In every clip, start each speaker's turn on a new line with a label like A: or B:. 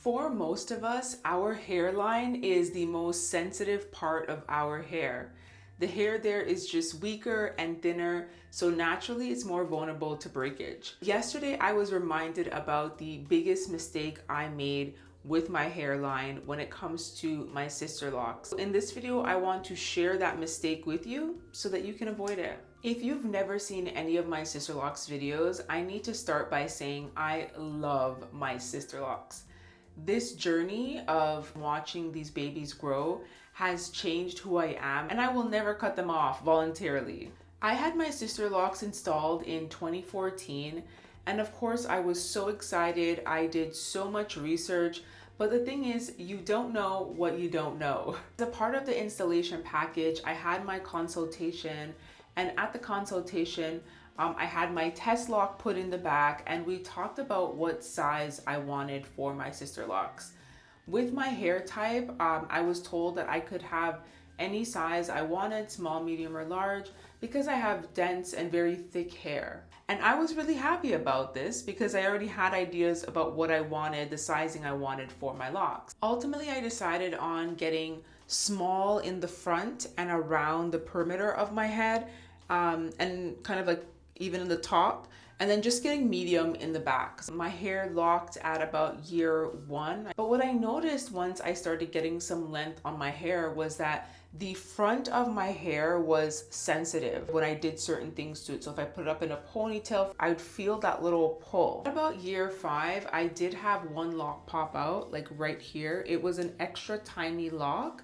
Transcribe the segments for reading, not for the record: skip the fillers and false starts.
A: For most of us, our hairline is the most sensitive part of our hair. The hair there is just weaker and thinner, so naturally it's more vulnerable to breakage. Yesterday, I was reminded about the biggest mistake I made with my hairline when it comes to my sister locks. In this video, I want to share that mistake with you so that you can avoid it. If you've never seen any of my Sisterlocks videos, I need to start by saying I love my Sisterlocks. This journey of watching these babies grow has changed who I am, and I will never cut them off voluntarily. I had my Sisterlocks installed in 2014, and of course I was so excited. I did so much research, but the thing is, you don't know what you don't know. As a part of the installation package, I had my consultation, and at the consultation, I had my test lock put in the back, and we talked about what size I wanted for my Sisterlocks. With my hair type, I was told that I could have any size I wanted, small, medium, or large, because I have dense and very thick hair. And I was really happy about this because I already had ideas about what I wanted, the sizing I wanted for my locks. Ultimately, I decided on getting small in the front and around the perimeter of my head, and kind of like even in the top, and then just getting medium in the back. So my hair locked at about year 1. But what I noticed once I started getting some length on my hair was that the front of my hair was sensitive when I did certain things to it. So if I put it up in a ponytail, I'd feel that little pull. At about year 5, I did have one lock pop out, like right here. It was an extra tiny lock,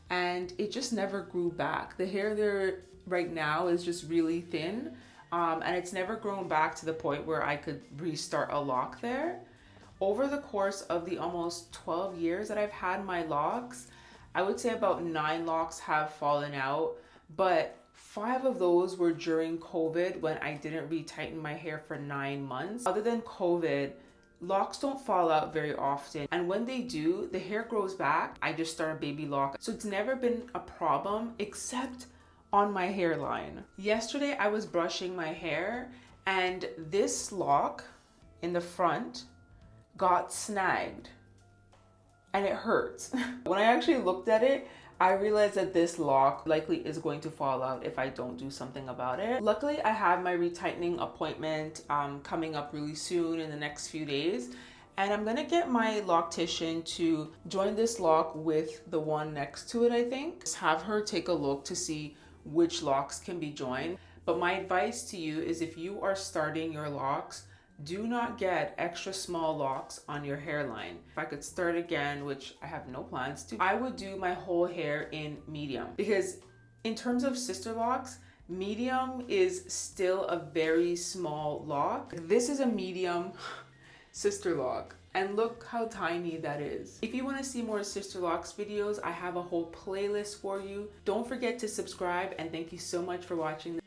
A: and it just never grew back. The hair there right now is just really thin. And it's never grown back to the point where I could restart a lock there. Over the course of the almost 12 years that I've had my locks, I would say about 9 locks have fallen out, but 5 of those were during COVID when I didn't retighten my hair for 9 months. Other than COVID, locks don't fall out very often, and when they do, the hair grows back. I just start a baby lock. So it's never been a problem except on my hairline. Yesterday I was brushing my hair, and this lock in the front got snagged, and it hurts. When I actually looked at it, I realized that this lock likely is going to fall out if I don't do something about it. Luckily, I have my retightening appointment coming up really soon in the next few days, and I'm gonna get my loctician to join this lock with the one next to it, I think. Just have her take a look to see which locks can be joined. But my advice to you is, if you are starting your locks, do not get extra small locks on your hairline. If I could start again, which I have no plans to, I would do my whole hair in medium, because in terms of Sisterlocks, medium is still a very small lock. This is a medium Sisterlock, and look how tiny that is. If you want to see more Sisterlocks videos, I have a whole playlist for you. Don't forget to subscribe, and thank you so much for watching.